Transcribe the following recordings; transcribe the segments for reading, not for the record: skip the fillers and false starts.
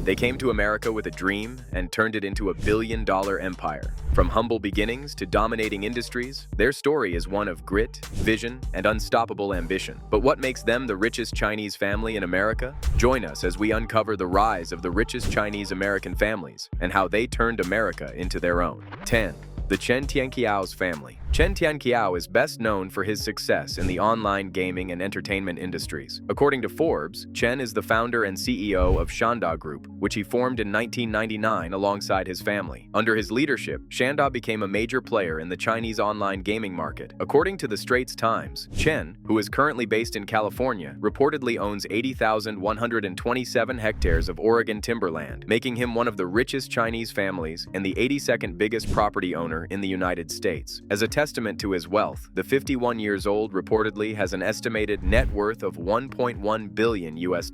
They came to America with a dream and turned it into a billion-dollar empire. From humble beginnings to dominating industries, their story is one of grit, vision, and unstoppable ambition. But what makes them the richest Chinese family in America? Join us as we uncover the rise of the richest Chinese American families and how they turned America into their own. 10. The Chen Tianqiao's family. Chen Tianqiao is best known for his success in the online gaming and entertainment industries. According to Forbes, Chen is the founder and CEO of Shanda Group, which he formed in 1999 alongside his family. Under his leadership, Shanda became a major player in the Chinese online gaming market. According to the Straits Times, Chen, who is currently based in California, reportedly owns 80,127 hectares of Oregon timberland, making him one of the richest Chinese families and the 82nd biggest property owner in the United States. As a testament to his wealth, the 51 years old reportedly has an estimated net worth of $1.1 billion US.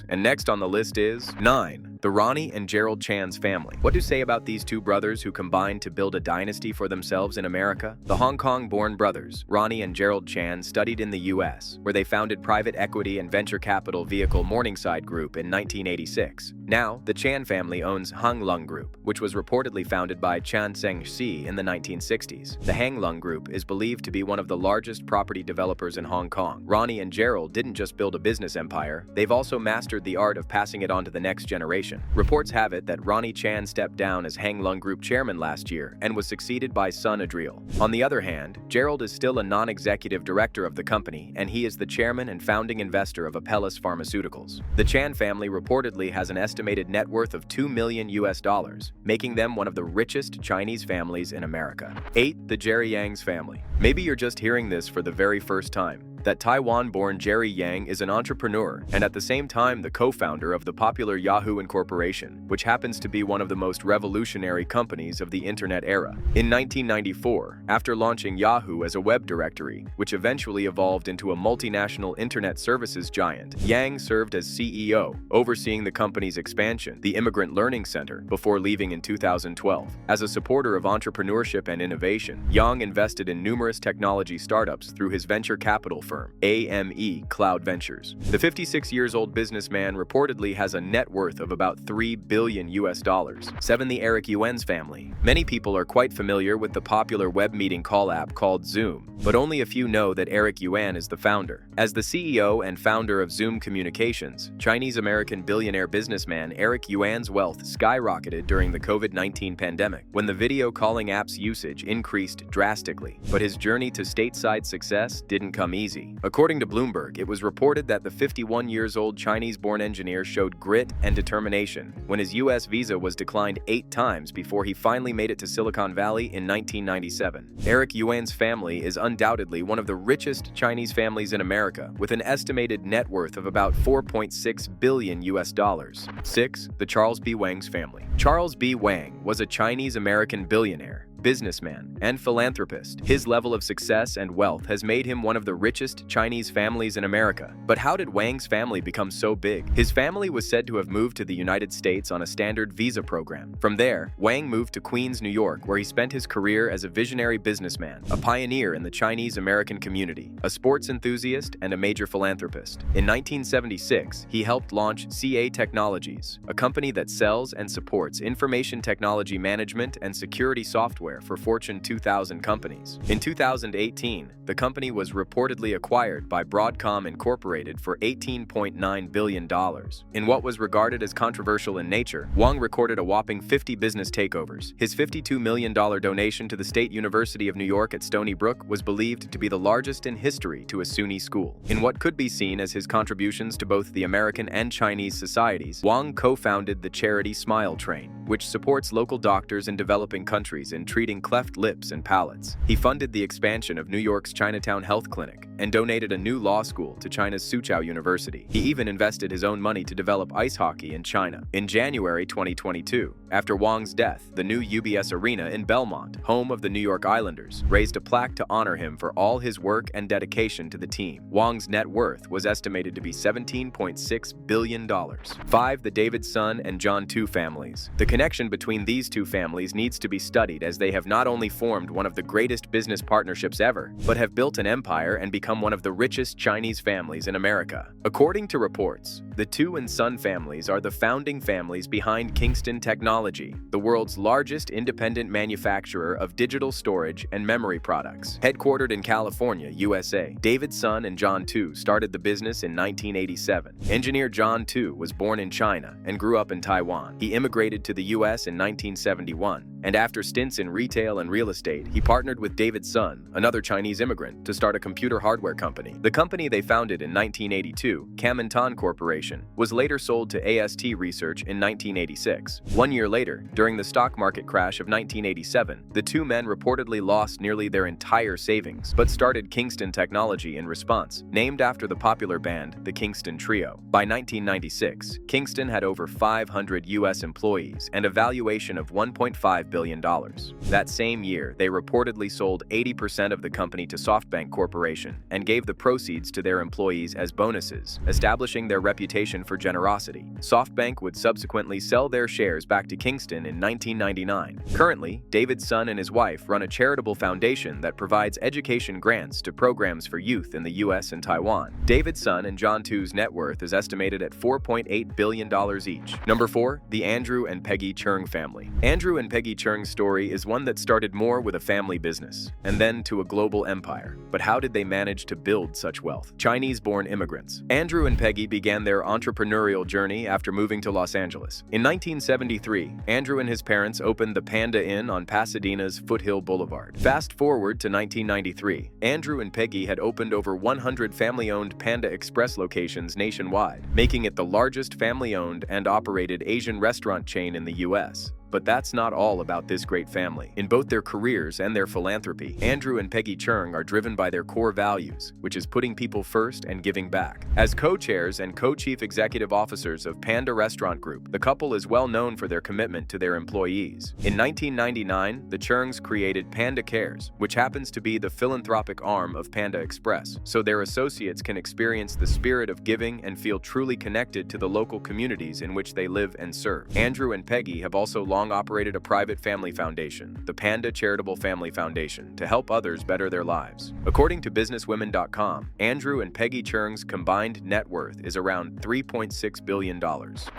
And next on the list is 9. The Ronnie and Gerald Chan's family. What to say about these two brothers who combined to build a dynasty for themselves in America? The Hong Kong-born brothers, Ronnie and Gerald Chan, studied in the US, where they founded private equity and venture capital vehicle Morningside Group in 1986. Now, the Chan family owns Hang Lung Group, which was reportedly founded by Chan Zhengxi in the 1960s. The Hang Lung Group is believed to be one of the largest property developers in Hong Kong. Ronnie and Gerald didn't just build a business empire, they've also mastered the art of passing it on to the next generation. Reports have it that Ronnie Chan stepped down as Hang Lung Group chairman last year and was succeeded by son Adriel. On the other hand, Gerald is still a non-executive director of the company, and he is the chairman and founding investor of Apellis Pharmaceuticals. The Chan family reportedly has an estimated net worth of $2 million US, making them one of the richest Chinese families in America. 8. The Jerry Yang's family. Maybe you're just hearing this for the very first time. That Taiwan-born Jerry Yang is an entrepreneur and at the same time the co-founder of the popular Yahoo Incorporation, which happens to be one of the most revolutionary companies of the internet era. In 1994, after launching Yahoo as a web directory, which eventually evolved into a multinational internet services giant, Yang served as CEO, overseeing the company's expansion, the Immigrant Learning Center, before leaving in 2012. As a supporter of entrepreneurship and innovation, Yang invested in numerous technology startups through his venture capital firm, AME Cloud Ventures. The 56-years-old businessman reportedly has a net worth of about $3 billion US. 7. The Eric Yuan's family. Many people are quite familiar with the popular web meeting call app called Zoom, but only a few know that Eric Yuan is the founder. As the CEO and founder of Zoom Communications, Chinese-American billionaire businessman Eric Yuan's wealth skyrocketed during the COVID-19 pandemic, when the video calling app's usage increased drastically. But his journey to stateside success didn't come easy. According to Bloomberg, it was reported that the 51-years-old Chinese-born engineer showed grit and determination when his U.S. visa was declined 8 times before he finally made it to Silicon Valley in 1997. Eric Yuan's family is undoubtedly one of the richest Chinese families in America, with an estimated net worth of about $4.6 billion US. 6. The Charles B. Wang's family. Charles B. Wang was a Chinese-American billionaire, businessman, and philanthropist. His level of success and wealth has made him one of the richest Chinese families in America. But how did Wang's family become so big? His family was said to have moved to the United States on a standard visa program. From there, Wang moved to Queens, New York, where he spent his career as a visionary businessman, a pioneer in the Chinese-American community, a sports enthusiast, and a major philanthropist. In 1976, he helped launch CA Technologies, a company that sells and supports information technology management and security software for Fortune 2000 companies. In 2018, the company was reportedly acquired by Broadcom Incorporated for $18.9 billion. In what was regarded as controversial in nature, Wang recorded a whopping 50 business takeovers. His $52 million donation to the State University of New York at Stony Brook was believed to be the largest in history to a SUNY school. In what could be seen as his contributions to both the American and Chinese societies, Wang co-founded the charity Smile Train, which supports local doctors in developing countries in treating cleft lips and palates. He funded the expansion of New York's Chinatown Health Clinic and donated a new law school to China's Suzhou University. He even invested his own money to develop ice hockey in China. In January 2022, after Wang's death, the new UBS Arena in Belmont, home of the New York Islanders, raised a plaque to honor him for all his work and dedication to the team. Wang's net worth was estimated to be $17.6 billion. 5. The David Sun and John Tu families. The connection between these two families needs to be studied as they they have not only formed one of the greatest business partnerships ever, but have built an empire and become one of the richest Chinese families in America. According to reports, the Tu and Sun families are the founding families behind Kingston Technology, the world's largest independent manufacturer of digital storage and memory products. Headquartered in California, USA, David Sun and John Tu started the business in 1987. Engineer John Tu was born in China and grew up in Taiwan. He immigrated to the US in 1971, and after stints in retail and real estate, he partnered with David Sun, another Chinese immigrant, to start a computer hardware company. The company they founded in 1982, Kuomintang Corporation, was later sold to AST Research in 1986. 1 year later, during the stock market crash of 1987, the two men reportedly lost nearly their entire savings, but started Kingston Technology in response, named after the popular band, the Kingston Trio. By 1996, Kingston had over 500 US employees and a valuation of $1.5 billion. That same year, they reportedly sold 80% of the company to SoftBank Corporation and gave the proceeds to their employees as bonuses, establishing their reputation for generosity. SoftBank would subsequently sell their shares back to Kingston in 1999. Currently, David Sun and his wife run a charitable foundation that provides education grants to programs for youth in the US and Taiwan. David Sun and John Tu's net worth is estimated at $4.8 billion each. Number 4, the Andrew and Peggy Cheng family. Andrew and Peggy Cheng's story is one that started more with a family business, and then to a global empire. But how did they manage to build such wealth? Chinese-born immigrants. Andrew and Peggy began their entrepreneurial journey after moving to Los Angeles. In 1973, Andrew and his parents opened the Panda Inn on Pasadena's Foothill Boulevard. Fast forward to 1993, Andrew and Peggy had opened over 100 family-owned Panda Express locations nationwide, making it the largest family-owned and operated Asian restaurant chain in the US. But that's not all about this great family. In both their careers and their philanthropy, Andrew and Peggy Cheng are driven by their core values, which is putting people first and giving back. As co-chairs and co-chief executive officers of Panda Restaurant Group, the couple is well known for their commitment to their employees. In 1999, the Chengs created Panda Cares, which happens to be the philanthropic arm of Panda Express, so their associates can experience the spirit of giving and feel truly connected to the local communities in which they live and serve. Andrew and Peggy have also long operated a private family foundation, the Panda Charitable Family Foundation, to help others better their lives. According to businesswomen.com, Andrew and Peggy Cheng's combined net worth is around $3.6 billion.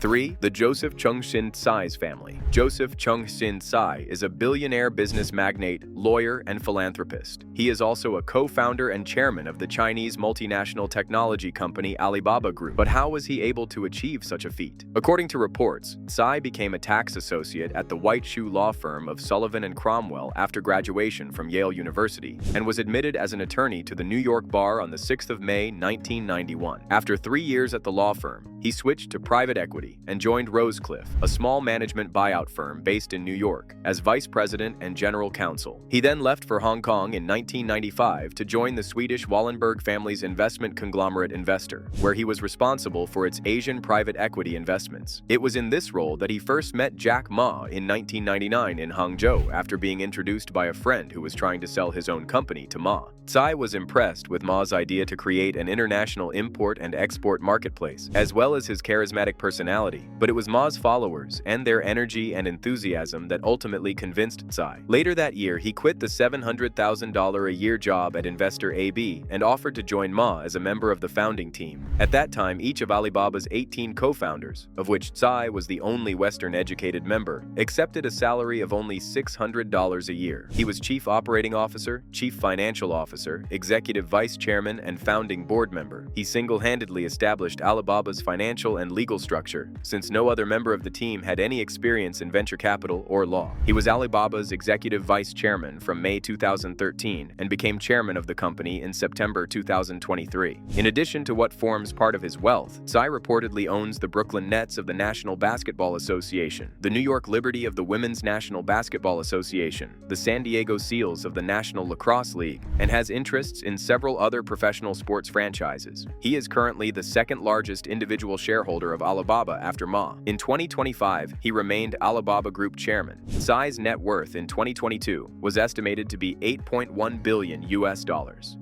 3. The Joseph Chengxin Tsai's family. Joseph Chengxin Tsai is a billionaire business magnate, lawyer, and philanthropist. He is also a co-founder and chairman of the Chinese multinational technology company Alibaba Group. But how was he able to achieve such a feat? According to reports, Tsai became a tax associate at the White Shoe law firm of Sullivan and Cromwell after graduation from Yale University, and was admitted as an attorney to the New York bar on the 6th of May, 1991. After 3 years at the law firm, he switched to private equity and joined Rosecliff, a small management buyout firm based in New York, as vice president and general counsel. He then left for Hong Kong in 1995 to join the Swedish Wallenberg family's investment conglomerate Investor, where he was responsible for its Asian private equity investments. It was in this role that he first met Jack Ma in 1999 in Hangzhou after being introduced by a friend who was trying to sell his own company to Ma. Tsai was impressed with Ma's idea to create an international import and export marketplace, as well as his charismatic personality, but it was Ma's followers and their energy and enthusiasm that ultimately convinced Tsai. Later that year, he quit the $700,000 a year job at Investor AB and offered to join Ma as a member of the founding team. At that time, each of Alibaba's 18 co-founders, of which Tsai was the only Western-educated member, accepted a salary of only $600 a year. He was chief operating officer, chief financial officer, executive vice chairman, and founding board member. He single-handedly established Alibaba's financial and legal structure, since no other member of the team had any experience in venture capital or law. He was Alibaba's executive vice chairman from May 2013 and became chairman of the company in September 2023. In addition to what forms part of his wealth, Tsai reportedly owns the Brooklyn Nets of the National Basketball Association, the New York Liberty of the Women's National Basketball Association, the San Diego Seals of the National Lacrosse League, and has interests in several other professional sports franchises. He is currently the second largest individual shareholder of Alibaba after Ma. In 2025, he remained Alibaba Group chairman. Tsai's net worth in 2022 was estimated to be $8.1 billion US.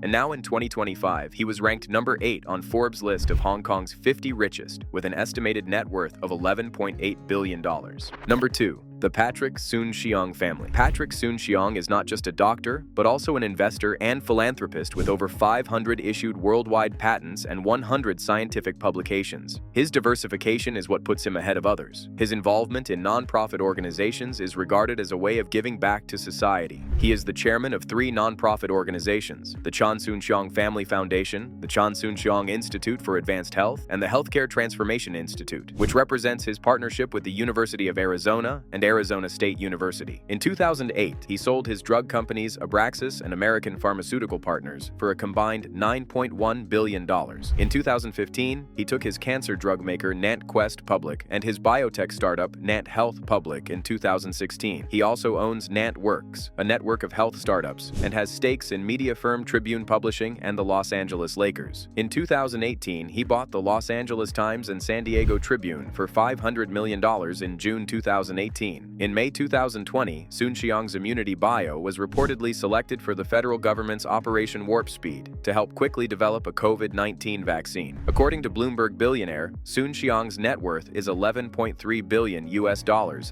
And now in 2025, he was ranked number 8 on Forbes' list of Hong Kong's 50 richest, with an estimated net worth of $11.8 billion. Number 2. The Patrick Soon-Shiong family. Patrick Soon-Shiong is not just a doctor, but also an investor and philanthropist with over 500 issued worldwide patents and 100 scientific publications. His diversification is what puts him ahead of others. His involvement in non-profit organizations is regarded as a way of giving back to society. He is the chairman of 3 non-profit organizations: the Chen Tianqiao Family Foundation, the Chen Tianqiao Institute for Advanced Health, and the Healthcare Transformation Institute, which represents his partnership with the University of Arizona and Arizona State University. In 2008, he sold his drug companies Abraxas and American Pharmaceutical Partners for a combined $9.1 billion. In 2015, he took his cancer drug maker NantQuest public and his biotech startup Nant Health public in 2016. He also owns NantWorks, a network of health startups, and has stakes in media firm Tribune Publishing and the Los Angeles Lakers. In 2018, he bought the Los Angeles Times and San Diego Tribune for $500 million in June 2018. In May 2020, Soon-Shiong's Immunity Bio was reportedly selected for the federal government's Operation Warp Speed to help quickly develop a COVID-19 vaccine. According to Bloomberg Billionaire, Soon-Shiong's net worth is $11.3 billion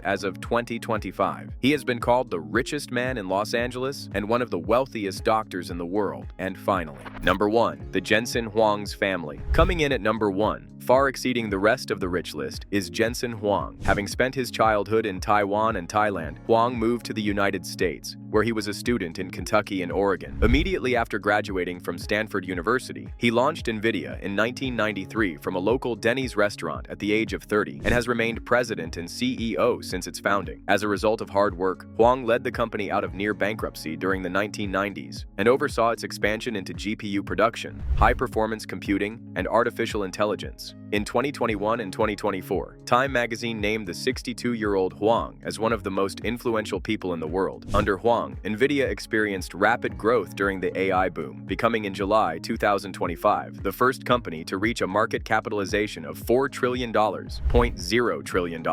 as of 2025. He has been called the richest man in Los Angeles and one of the wealthiest doctors in the world. And finally, number 1, the Jensen Huang's family. Coming in at number 1, far exceeding the rest of the rich list, is Jensen Huang. Having spent his childhood in Taiwan and Thailand, Huang moved to the United States, where he was a student in Kentucky and Oregon. Immediately after graduating from Stanford University, he launched NVIDIA in 1993 from a local Denny's restaurant at the age of 30 and has remained president and CEO since its founding. As a result of hard work, Huang led the company out of near bankruptcy during the 1990s and oversaw its expansion into GPU production, high-performance computing, and artificial intelligence. In 2021 and 2024, Time magazine named the 62-year-old Huang as one of the most influential people in the world. Under Huang, NVIDIA experienced rapid growth during the AI boom, becoming in July 2025 the first company to reach a market capitalization of $4 trillion, $0.0 trillion,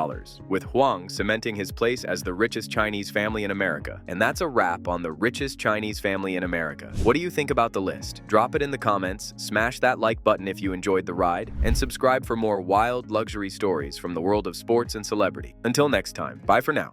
with Huang cementing his place as the richest Chinese family in America. And that's a wrap on the richest Chinese family in America. What do you think about the list? Drop it in the comments, smash that like button if you enjoyed the ride, and subscribe for more wild luxury stories from the world of sports and celebrity. Until next time, bye for now.